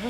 तू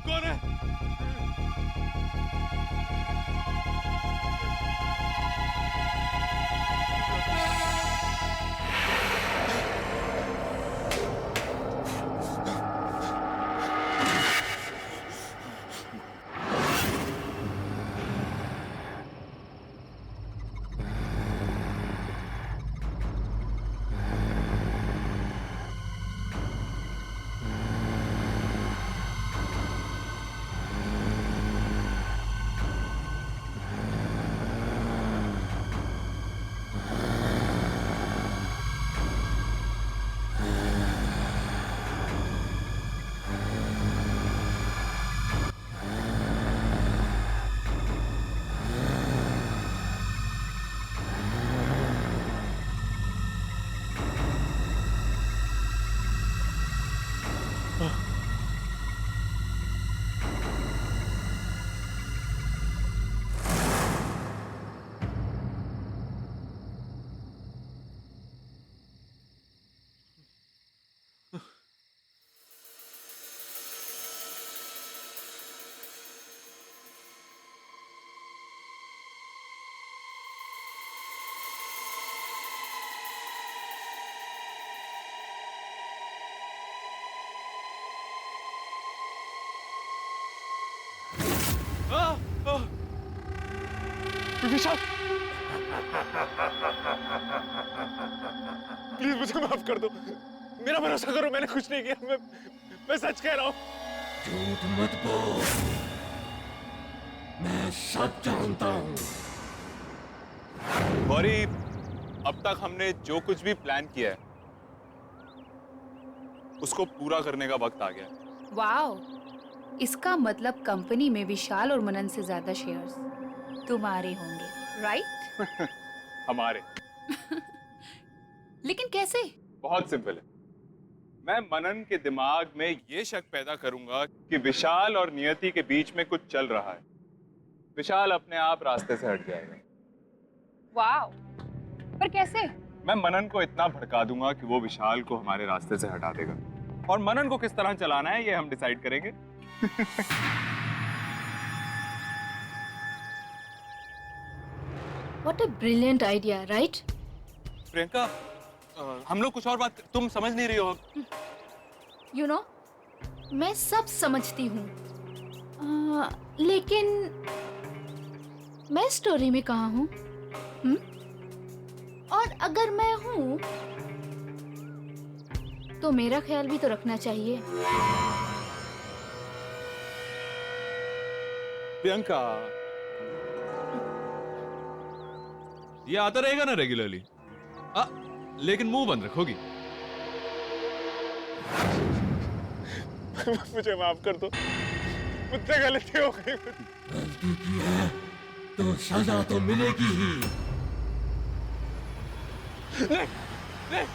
कौन है? विशाल, प्लीज मुझे माफ कर दो। मेरा भरोसा करो, मैंने कुछ नहीं किया। मैं सच कह रहा हूँ। झूठ मत बोल, मैं सब जानता हूँ। गौरी, अब तक हमने जो कुछ भी प्लान किया है उसको पूरा करने का वक्त आ गया है। वाओ, इसका मतलब कंपनी में विशाल और मनन से ज्यादा शेयर्स तुम्हारे होंगे, राइट? हमारे। लेकिन कैसे? बहुत सिंपल है। मैं मनन के दिमाग में ये शक पैदा करूंगा कि विशाल और नियति के बीच में कुछ चल रहा है। विशाल अपने आप रास्ते से हट जाएगा। वाओ, पर कैसे? मैं मनन को इतना भड़का दूंगा कि वो विशाल को हमारे रास्ते से हटा देगा। और मनन को किस तरह चलाना है ये हम डिसाइड करेंगे। What a brilliant idea, right? Priyanka, हम लोग कुछ और बात, तुम समझ नहीं रही हो। You know, मैं सब समझती हूँ, लेकिन मैं स्टोरी में कहाँ हूँ? और अगर मैं हूँ, तो मेरा ख्याल भी तो रखना चाहिए। प्रियंका, ये आता रहेगा ना रेगुलरली, लेकिन मुंह बंद रखोगी। मुझे माफ कर दो, मुझसे गलती हो गई। गलती की है तो सजा तो मिलेगी ही। नहीं, नहीं।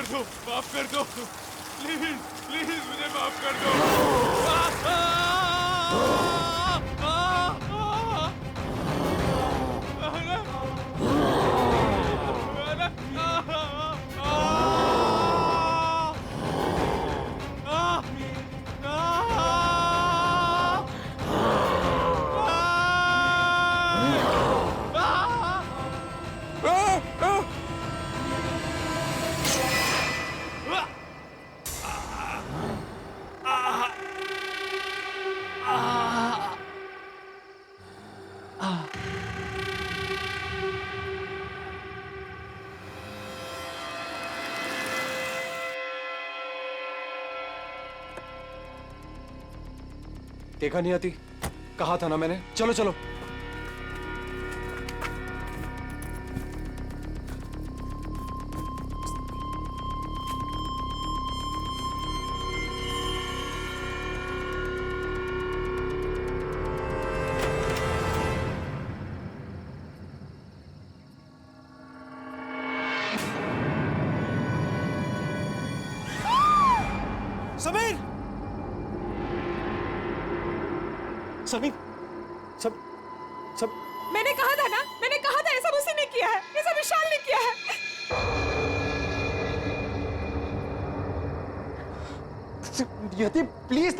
कर दो, माफ कर दो, प्लीज प्लीज मुझे माफ कर दो। देखा नहीं आती, कहा था ना मैंने। चलो चलो। समीर, समीर, सब मैंने कहा था ना, मैंने कहा था ऐसा मुझसे नहीं किया है, ऐसा विशाल ने किया है। यति प्लीज,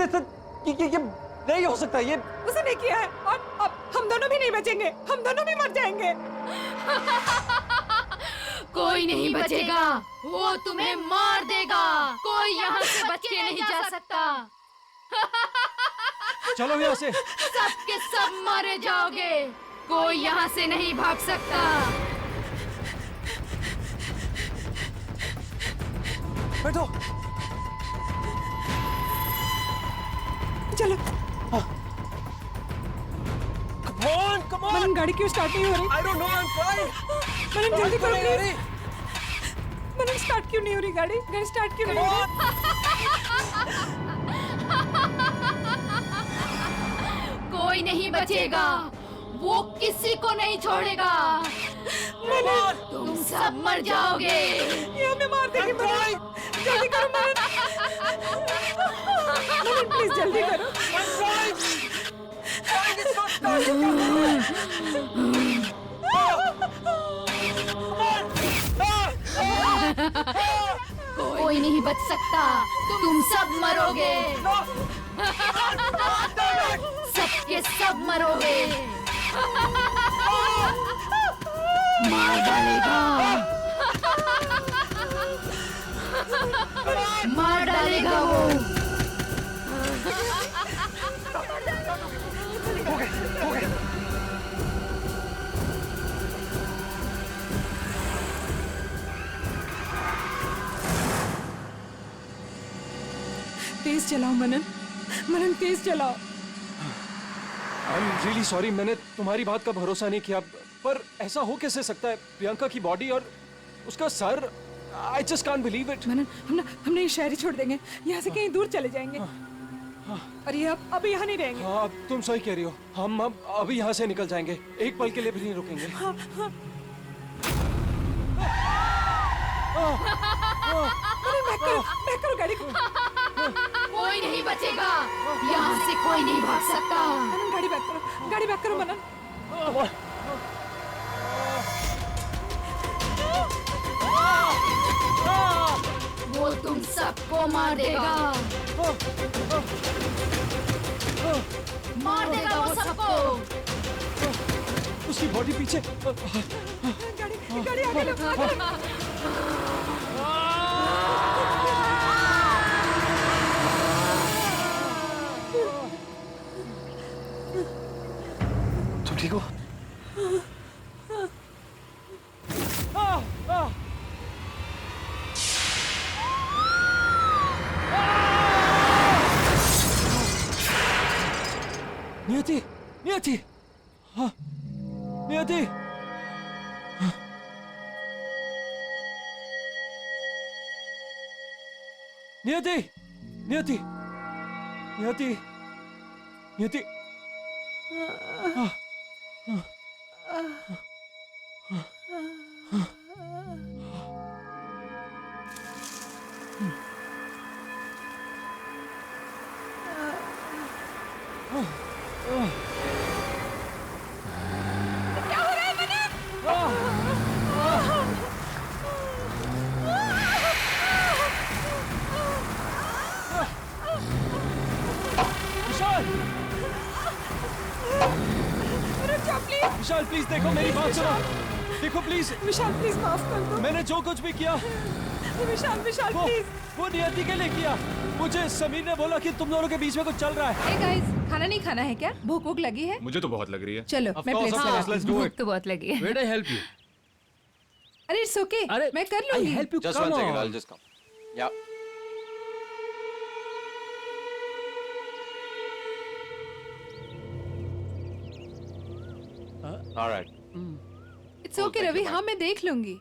ये नहीं हो सकता, ये उसने नहीं किया है और अब हम दोनों भी नहीं बचेंगे, हम दोनों भी मर जाएंगे। कोई नहीं बचेगा, वो तुम्हें मार देगा। कोई यहाँ से बच के नहीं जा सकता। चलो यहाँ से। सब के सब मारे जाओगे, कोई यहाँ से नहीं भाग सकता। बैठो। चलो। Come on. मनन, गाड़ी क्यों स्टार्ट नहीं हो रही? I don't know, I'm trying. मनन जल्दी करो नहीं हो प्लीज। मनन स्टार्ट क्यों नहीं हो रही गाड़ी? गाड़ी स्टार्ट क्यों नहीं हो रही? कोई नहीं बचेगा, वो किसी को नहीं छोड़ेगा। तुम सब मर जाओगे। ये हमें मार देगी मनन। जल्दी करो मनन। मनन प्लीज जल्दी करो। कोई नहीं बच सकता, तुम सब मरोगे। सबके सब मरोगे। मार डालेगा, मार डालेगा वो। तेज चलाओ मनन, मनन तेज चलाओ। I'm really sorry, मैंने तुम्हारी बात का भरोसा नहीं किया, पर ऐसा हो कैसे सकता है? प्रियंका की बॉडी और उसका sir, I just can't believe it. मनन, हमने ये शहर ही छोड़ देंगे, यहाँ से कहीं दूर चले जाएंगे। और ये अब यहाँ नहीं रहेंगे। हाँ, अब तुम सही कह रही हो। हम अब अभी यहाँ से निकल जाएंगे, एक पल के लिए भी नहीं रुकेंगे। मनन बैक करो गाड़ी को। कोई नहीं बचेगा, यहाँ से कोई नहीं भाग सकता। मनन गाड़ी बैक करो मनन। वो तुम सबको मार देगा, मार देगा वो सबको। उसकी बॉडी पीछे। गाड़ी आगे लो, आगे लो। तुम ठीक हो? नियति, नियति, हाँ, नियति, नियति, नियति, नियति, नियति, क्या हो रहा है मनन? विशाल, रुक जाओ प्लीज। विशाल प्लीज देखो, मेरी बात सुनो। देखो प्लीज, विशाल प्लीज माफ कर दो। मैंने जो कुछ भी किया विशाल विशाल वो प्लीज। वो नियति के लिए किया। मुझे समीर ने बोला कि तुम दोनों के बीच में कुछ चल रहा है। हे गाइस, खाना नहीं खाना है क्या? भूख भूख लगी है? मुझे तो बहुत लग रही है। चलो Of मैं course, प्लेट of से course, let's do भूख it. तो बहुत लगी है। Where did I help you? अरे इट्स ओके, अरे, मैं कर I लूंगी। help you. Just Come one second, on. I'll just come. Yeah. All right. It's okay Ravi, हाँ मैं देख लूंगी।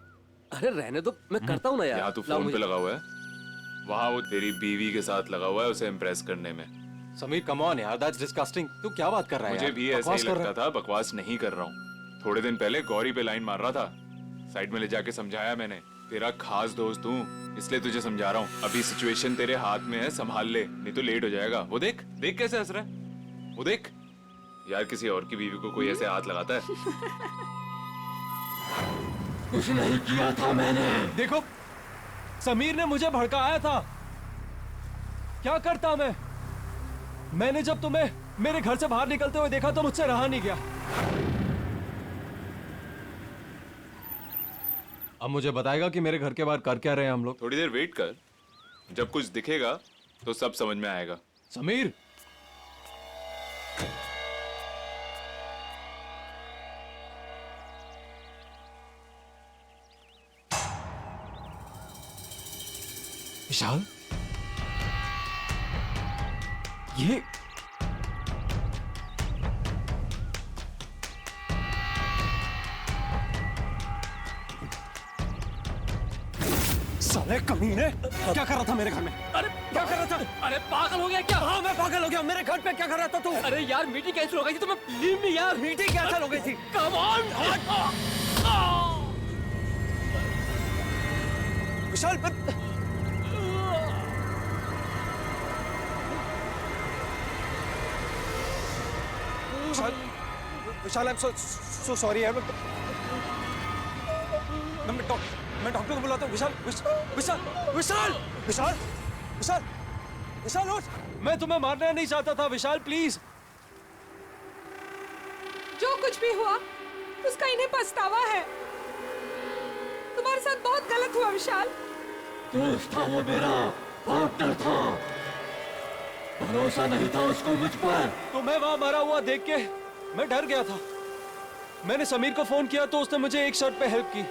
अरे रहने दो, मैं करता हूँ ना यार। यहाँ तू लाओ फोन पे मुझे। लगा हुआ है, वहाँ वो तेरी बीवी के साथ लगा हुआ है उसे इम्प्रेस करने में। समीर कम ऑन यार, दैट्स डिस्गस्टिंग। तू क्या बात कर रहा है मुझे यार? भी ऐसा बकवास ही कर रहा लगता था, बकवास नहीं कर रहा हूँ। थोड़े दिन पहले गौरी पे लाइन मार रहा था, साइड में ले जाके समझाया मैंने। तेरा खास दोस्त हूँ, इसलिए तुझे समझा रहा हूँ। अभी सिचुएशन तेरे हाथ में है, संभाल ले, नहीं तो लेट हो जाएगा। वो देख, देख कैसे हंस रहा है। वो देख यार, किसी और की बीवी को कोई ऐसे हाथ लगाता है? कुछ नहीं किया था मैंने। है। देखो, समीर ने मुझे भड़काया था। क्या करता मैं? मैंने जब तुम्हें मेरे घर से बाहर निकलते हुए देखा तो मुझसे रहा नहीं गया। अब मुझे बताएगा कि मेरे घर के बाहर कर क्या रहे हैं हम लोग? थोड़ी देर वेट कर, जब कुछ दिखेगा तो सब समझ में आएगा। समीर, विशाल, ये साले कमीने, क्या कर रहा था मेरे घर में? अरे क्या कर रहा था? अरे पागल हो गया क्या? हाँ, मैं पागल हो गया। मेरे घर पे क्या कर रहा था तू? अरे यार मीटिंग कैंसिल हो गई थी तो मैं लीव नहीं यार। मीटिंग कैंसिल हो गई थी। Come on. Vishal, Vishal, Vishal, I am so sorry यार। मैं डॉक्टर को बुलाता हूँ। विशाल, विशाल, विशाल, विशाल, विशाल, विशाल उठ। मैं तुम्हें मारना नहीं चाहता था विशाल, प्लीज। जो कुछ भी हुआ उसका इन्हें पछतावा है। तुम्हारे साथ बहुत गलत हुआ विशाल। दोस्त था वो मेरा, पार्टनर था। भरोसा नहीं था उसको मुझ पर। तुम्हें वहां मरा हुआ देख के मैं डर गया था। मैंने समीर को फोन किया तो उसने मुझे एक शर्त पे हेल्प की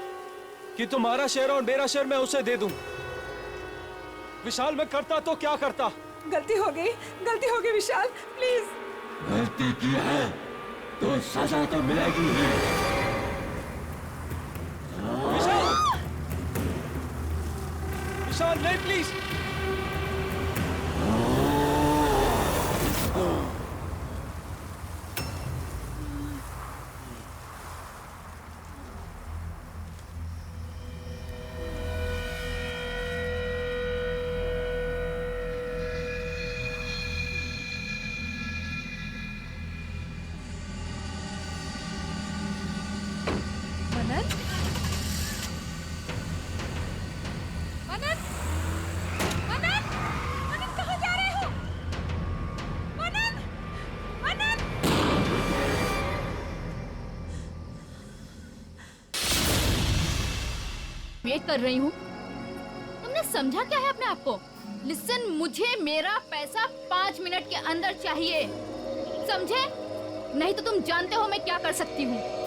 कि तुम्हारा शेयर और मेरा शेयर मैं उसे दे दूं। विशाल, मैं करता तो क्या करता? गलती हो गई विशाल, प्लीज। गलती की है तो सजा तो मिलेगी ही। विशाल, विशाल नहीं, प्लीज। मनन, मनन, मनन, मनन कहाँ जा रहे हो? मनन, मनन। वेट कर रही हूँ। तुमने समझा क्या है अपने आप को? लिसन, मुझे मेरा पैसा 5 मिनट के अंदर चाहिए, समझे? नहीं तो तुम जानते हो मैं क्या कर सकती हूँ।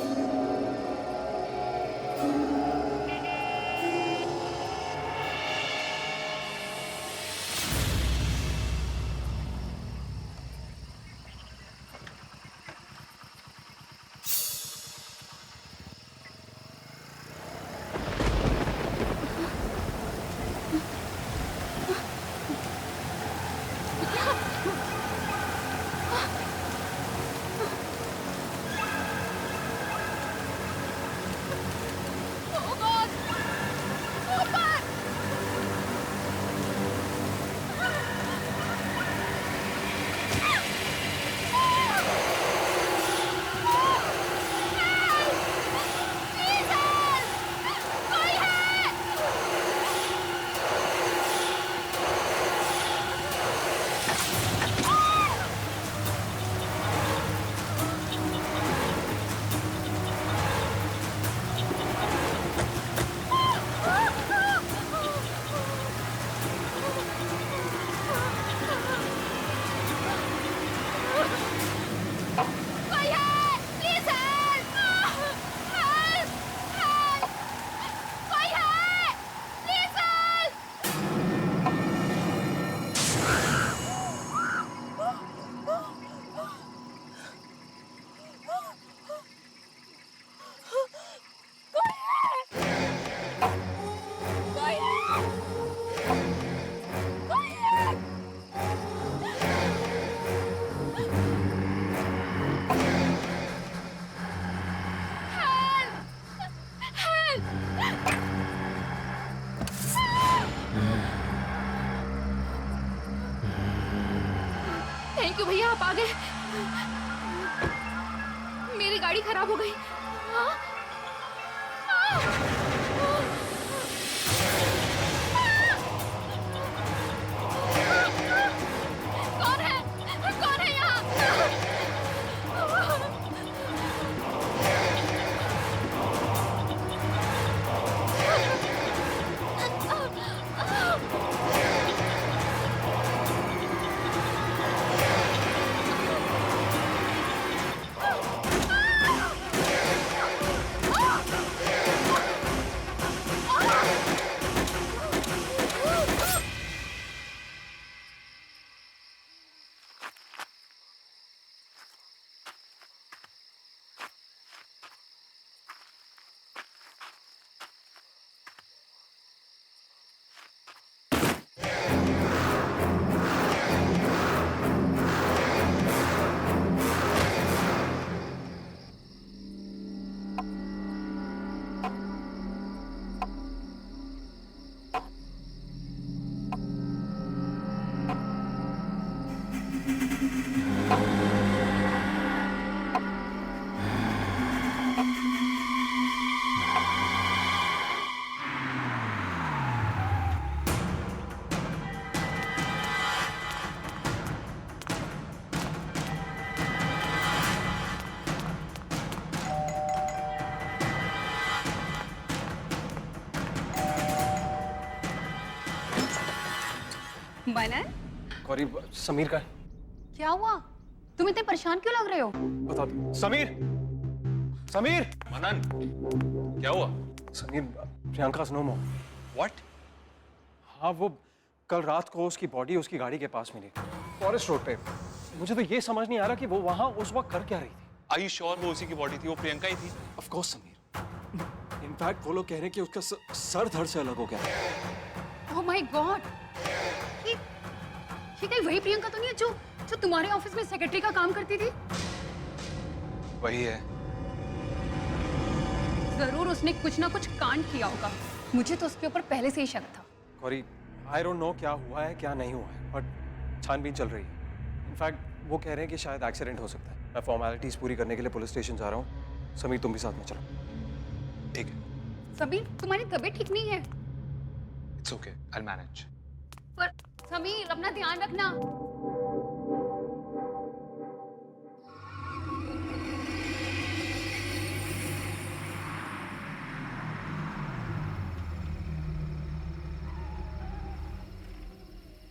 आप आ गए। मेरी गाड़ी खराब हो गई। हाँ? कौन है? कौन है यहाँ? मनन, गौरी, समीर का क्या हुआ? तुम इतने परेशान क्यों लग रहे हो? बता दो। समीर, समीर, मनन, क्या हुआ? Sameer, Priyanka no more. What? हाँ, वो कल रात को उसकी बॉडी उसकी गाड़ी के पास मिली, फॉरेस्ट रोड पे। मुझे तो ये समझ नहीं आ रहा कि वो वहां उस वक्त कर क्या रही थी। आर यू श्योर वो उसी की बॉडी थी? वो प्रियंका ही थी? Of course Sameer. इनफैक्ट वो लोग कह रहे हैं कि उसका सर धड़ से अलग हो गया। ओह माय गॉड, ये कहीं वही प्रियंका तो नहीं है जो जो तुम्हारे ऑफिस में सेक्रेटरी का काम करती थी? वही है। जरूर उसने कुछ ना कुछ कांड किया होगा। मुझे तो उसके ऊपर पहले से ही शक था। गौरी, आई डोंट नो क्या हुआ है क्या नहीं हुआ है, बट छानबीन चल रही है। इनफैक्ट वो कह रहे हैं कि शायद एक्सीडेंट हो सकता है। मैं फॉर्मेलिटीज पूरी करने के लिए पुलिस स्टेशन जा रहा हूँ। समीर, तुम भी साथ में चलो। ठीक है। समीर, तुम्हारी तबीयत ठीक नहीं है। It's okay, I will manage. पर समीर, अपना ध्यान रखना।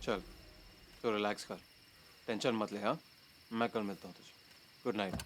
चल, तो रिलैक्स कर, टेंशन मत ले। हाँ, मैं कल मिलता हूँ तुझे। Good night.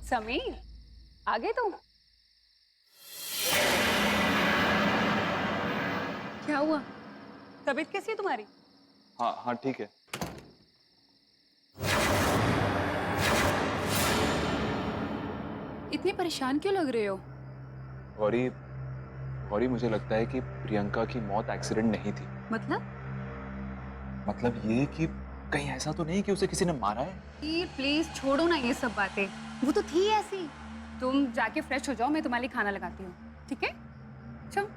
समीर, आ गए तुम? क्या हुआ? तबीयत कैसी है तुम्हारी? हाँ हाँ ठीक है। इतने परेशान क्यों लग रहे हो? गौरी, गौरी मुझे लगता है कि प्रियंका की मौत एक्सीडेंट नहीं थी। मतलब ये कि कहीं ऐसा तो नहीं कि उसे किसी ने मारा है? प्लीज छोड़ो ना ये सब बातें, वो तो थी ऐसी। तुम जाके फ्रेश हो जाओ, मैं तुम्हारे लिए खाना लगाती हूँ, ठीक है? चलो।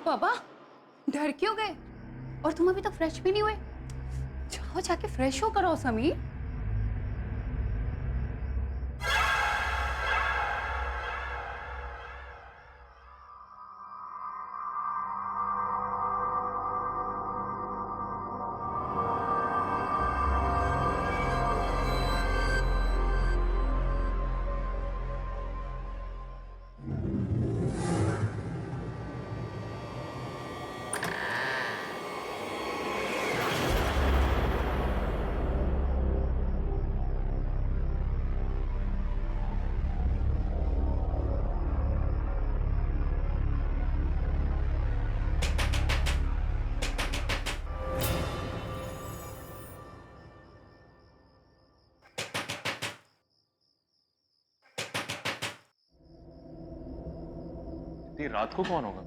बाबा, डर क्यों गए? और तुम अभी तक फ्रेश भी नहीं हुए? जाओ जाके फ्रेश हो करो समीर। इतनी रात को कौन होगा?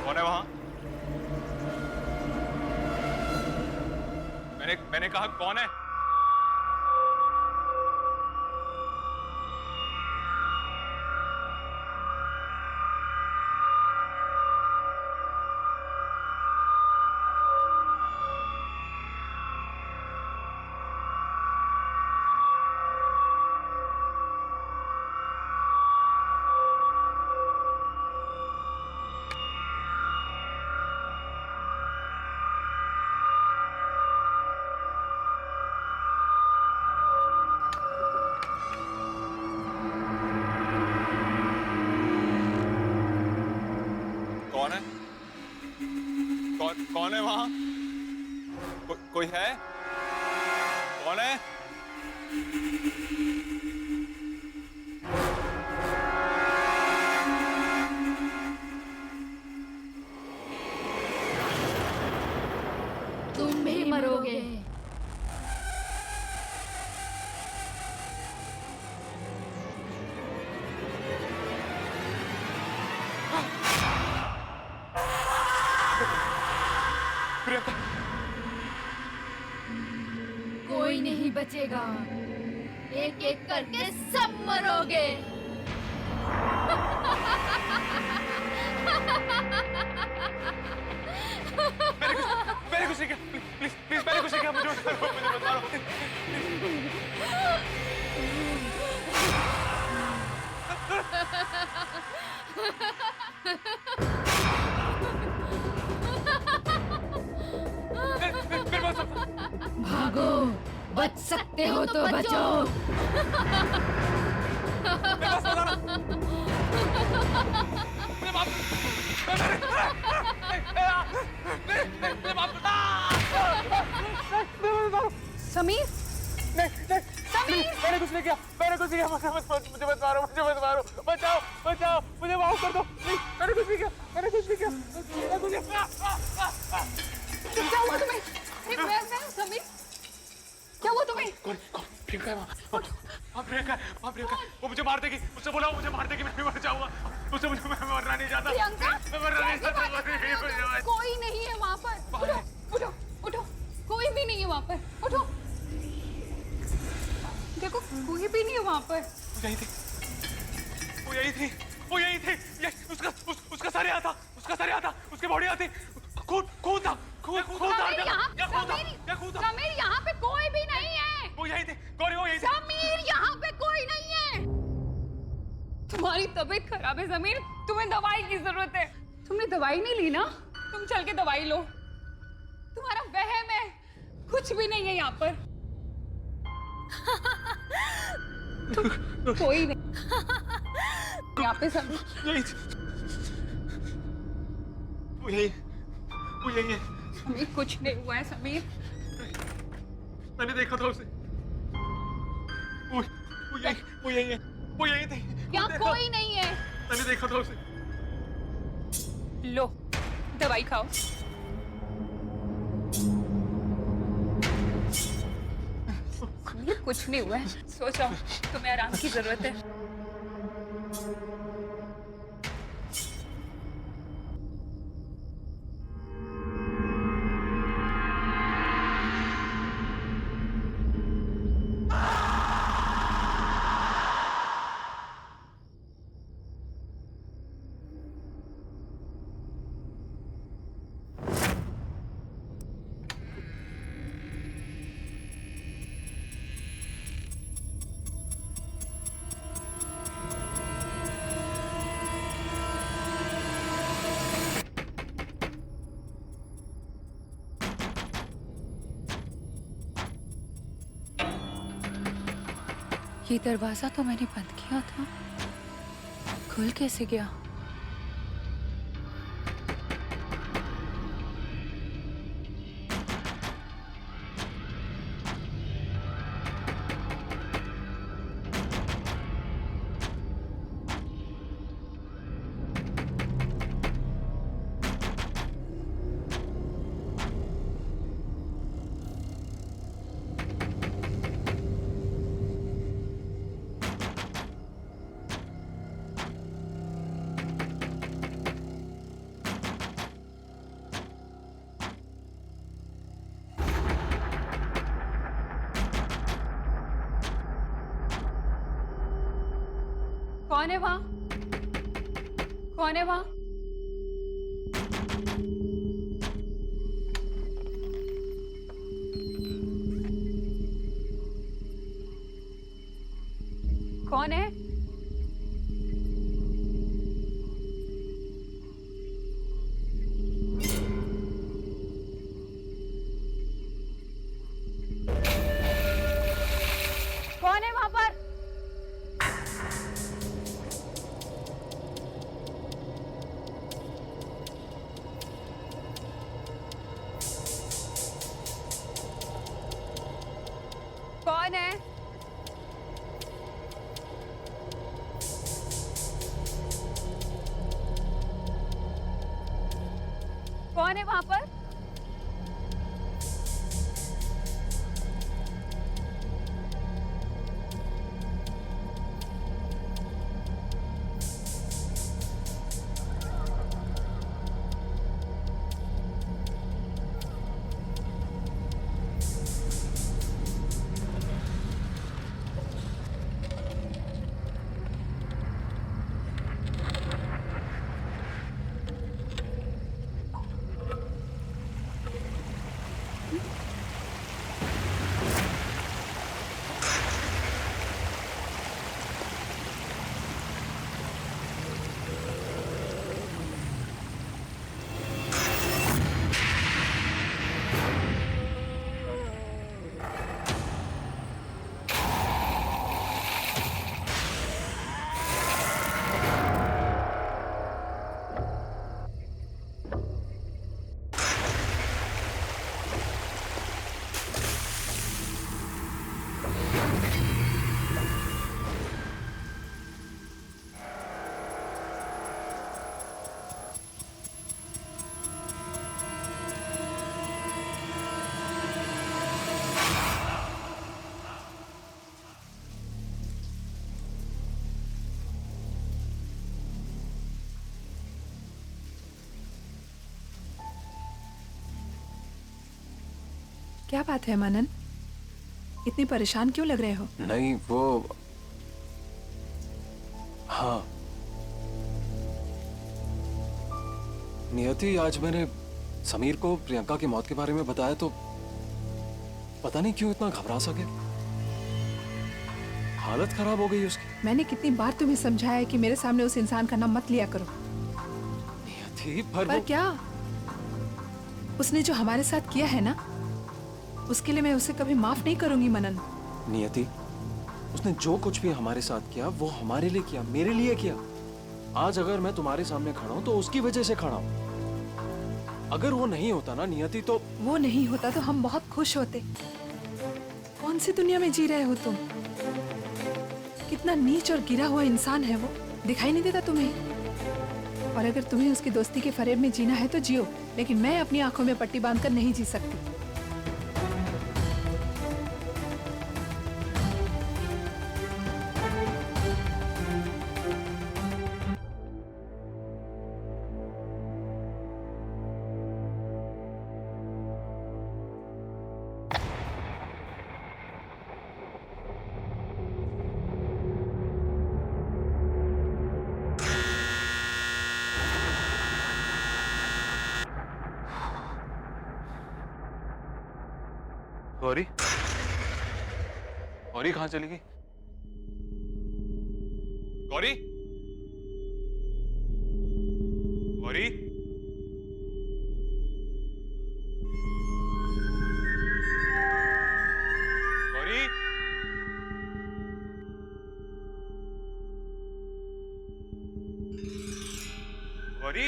कौन है वहां? मैंने कहा कौन है? कौन है? कौन है वहां? कोई है? कौन है? तुम भी मरोगे। प्रियंका, कोई नहीं बचेगा, एक एक करके सब मरोगे। मैंने कुछ मुझे मत मारो। भागो, बच सकते हो तो बचो। समीर मैंने कुछ नहीं किया, मैंने कुछ नहीं किया, मुझे मत मारो, मुझे मत मारो, बचाओ, बचाओ, मुझे माफ कर दो, प्लीज, मैंने कुछ नहीं किया, मैंने कुछ नहीं किया, मैं कुछ क्या हुआ तुम्हें? अरे मैं समीर, क्या हुआ तुम्हें? प्रियंका है वहाँ प्रियंका, वो मुझे मार देगी, उससे बोला वो मुझे मार देगी, मैं भी मर जाऊंगा, उससे मुझे मैं मरना नहीं चाहता, प्रियंका, मैं मरना नहीं चाहता, कोई नहीं है वहाँ पर। उठो, उठो, उठो, कोई भी नहीं है वहाँ पर। उठो, देखो कोई भी नहीं है वहाँ पर। वो यही थी, उसका सर यहाँ था, उसकी बॉडी आती, खून था, समीर यहाँ पे कोई भी नहीं है। वो यही थी, गौरी वो यही थी। समीर यहाँ पे कोई नहीं है। तुम्हारी तबीयत खराब है समीर, तुम्हें दवाई की जरूरत है। तुमने दवाई नहीं ली ना? तुम चल के दवाई लो। तुम्हारा वहम है, कुछ भी नहीं है यहाँ पर। कोई नहीं यहाँ पे समीर। यही थी, वो यही है। समीर कुछ नहीं हुआ है समीर। मैंने देखा था उसे, वो यही थी। यहाँ कोई नहीं है। मैंने देखा था उसे। लो दवाई खाओ। समीर कुछ नहीं हुआ है, सो जाओ, तुम्हें आराम की जरूरत है। ये दरवाजा तो मैंने बंद किया था, खुल कैसे गया? कौन है वहां? कौन है वहां? कौन है? कौन है वहां पर? कौन है? क्या बात है मनन? इतनी परेशान क्यों लग रहे हो? नहीं वो, हाँ नियति, आज मैंने समीर को प्रियंका की मौत के बारे में बताया तो पता नहीं क्यों इतना घबरा सा गया। हालत खराब हो गई उसकी। मैंने कितनी बार तुम्हें समझाया है कि मेरे सामने उस इंसान का नाम मत लिया करो। नियति पर क्या? उसने जो हमारे साथ किया है ना, उसके लिए मैं उसे कभी माफ नहीं करूंगी मनन। नियति, उसने जो कुछ भी हमारे साथ किया वो हमारे लिए किया, मेरे लिए किया। आज अगर मैं तुम्हारे सामने खड़ा हूं तो उसकी वजह से खड़ा हूं। अगर वो नहीं होता ना नियति तो वो नहीं होता तो हम बहुत खुश होते। कौन सी दुनिया में जी रहे हो तुम? कितना नीच और गिरा हुआ इंसान है वो, दिखाई नहीं देता तुम्हें? और अगर तुम्हें उसकी दोस्ती के फरेब में जीना है तो जियो, लेकिन मैं अपनी आंखों में पट्टी बांधकर नहीं जी सकती। गौरी, गौरी कहाँ चली गई? गौरी, गौरी, गौरी, गौरी,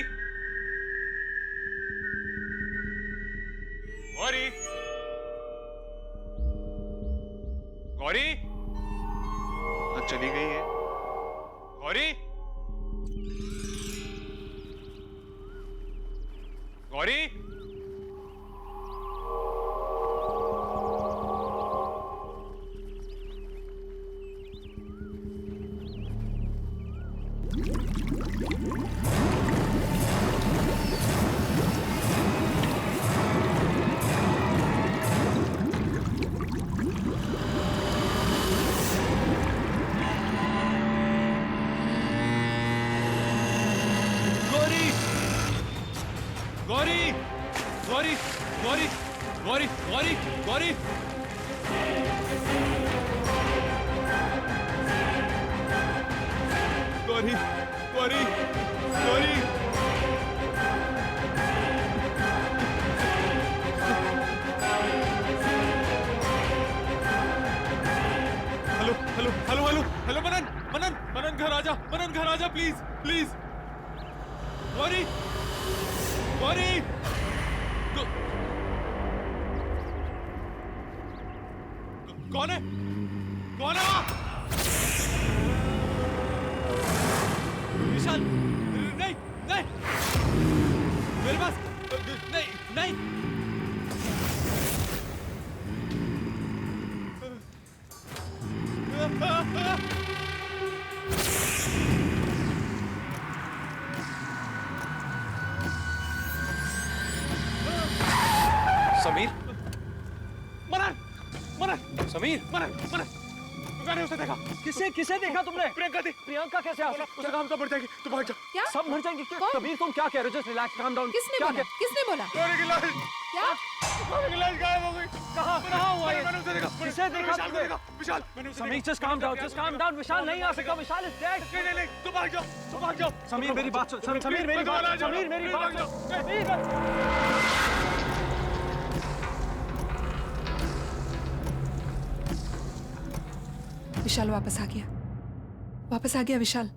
गौरी, गौरी, चली गई है। Gauri, Gauri, Gauri, Gauri, Gauri, Gauri, Gauri, Gauri, Gauri, Gauri, Gauri, hello hello hello hello hello, Manan Manan Manan घर आजा, मनन घर आजा, प्लीज प्लीज। गौरी, गौरी, कौन है? कौन है वहाँ? विशाल, नहीं नहीं, मेरे पास नहीं नहीं। समीर, मनन मनन समीर, मनन मनन, मैंने उसे देखा। किसे किसे देखा तुमने? प्रियंका थी। प्रियंका कैसे आ सकती? उसका काम तो मर जाएगी, तू भाग जा। क्या? सब मर जाएंगे क्या? कौन? समीर तुम क्या कह रहे हो? Just relax, calm down. किसने बोला? किसने बोला? गौरी की लाश, क्या? गौरी की लाश गायब हो गई। कहाँ हुआ ये? मैंने उसे देखा। किसे देखा विशाल को तुमने? देखा, विशाल, मैंने उसे समीर देखा। Just calm down, just calm down. Vishal नहीं आ सकता, विशाल इज डेड। नहीं नहीं नहीं, तू भाग जाओ, तू भाग जाओ। समीर मेरी बात सुन, समीर मेरी बात सुन, समीर मेरी बात सुन, समीर। विशाल वापस आ गया विशाल।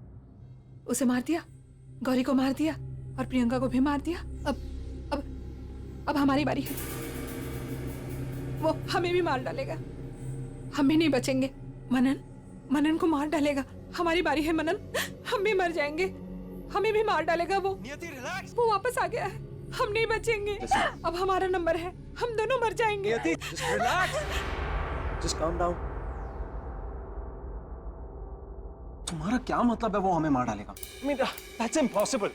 उसे मार दिया, गौरी को मार दिया और प्रियंका को भी मार दिया। अब हमारी बारी है। वो हमें भी मार डालेगा, हम भी नहीं बचेंगे। मनन को मार डालेगा। हमारी बारी है मनन, हम भी मर जाएंगे, हमें भी मार डालेगा वो। वो वापस आ गया है, हम नहीं बचेंगे। अब हमारा नंबर है, हम दोनों मर जाएंगे। Just calm down. तुम्हारा क्या मतलब है वो हमें मार डालेगा? I mean, that's impossible.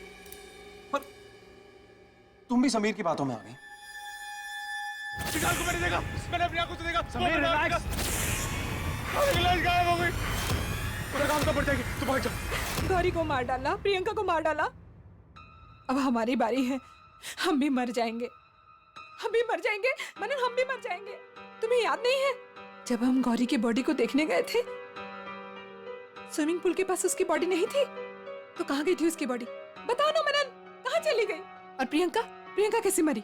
पर तुम भी समीर की बातों में आ गई। विशाल को मैंने देखा, मैंने अपनी आंखों से देखा। समीर, रिलैक्स। लाश गायब हो गई। पूरा काम तो पड़ जाएगी, तू भाग जा। गौरी को मार डाला, प्रियंका को मार डाला। अब हमारी बारी है, हम भी मर जाएंगे, हम भी मर जाएंगे मनन, हम भी मर जाएंगे। तुम्हें याद नहीं है जब हम गौरी की बॉडी को देखने गए थे, स्विमिंग पूल के पास उसकी बॉडी नहीं थी, तो कहाँ गई थी उसकी बॉडी? बताओ ना मनन, कहाँ चली गई? और प्रियंका, प्रियंका कैसे मरी?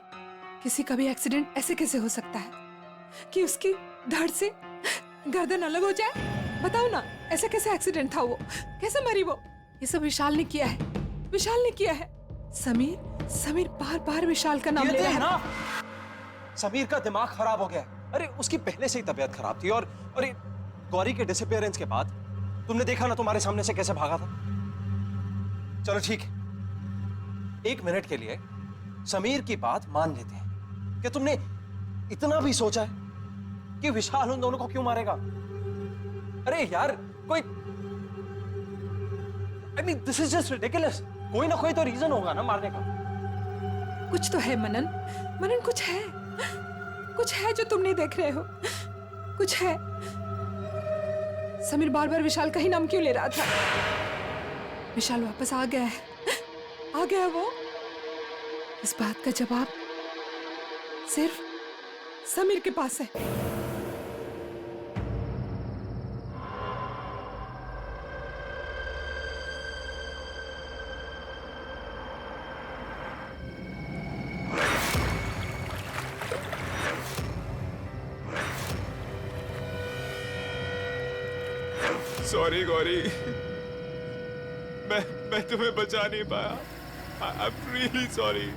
किसी का भी एक्सीडेंट ऐसे कैसे हो सकता है कि उसकी धड़ से गर्दन अलग हो जाए? बताओ ना, ऐसे कैसे एक्सीडेंट था? वो कैसे मरी? वो ये सब विशाल ने किया है, विशाल ने किया है। समीर, समीर बार बार विशाल का नाम ले रहा है ना। समीर का दिमाग खराब हो गया। अरे उसकी पहले से ही तबीयत खराब थी, और ये गौरी के डिसअपीयरेंस के बाद तुमने देखा ना तुम्हारे सामने से कैसे भागा था। चलो ठीक है, 1 मिनट के लिए समीर की बात मान लेते हैं कि तुमने इतना भी सोचा है कि विशाल उन दोनों को क्यों मारेगा? अरे यार, कोई I mean, this is just ridiculous. कोई ना कोई तो रीजन होगा ना मारने का। कुछ तो है मनन, मनन कुछ है, कुछ है जो तुम नहीं देख रहे हो, कुछ है। समीर बार बार विशाल का ही नाम क्यों ले रहा था? विशाल वापस आ गया है, आ गया वो। इस बात का जवाब सिर्फ समीर के पास है। सॉरी गौरी, मैं तुम्हें बचा नहीं पाया। I am really sorry.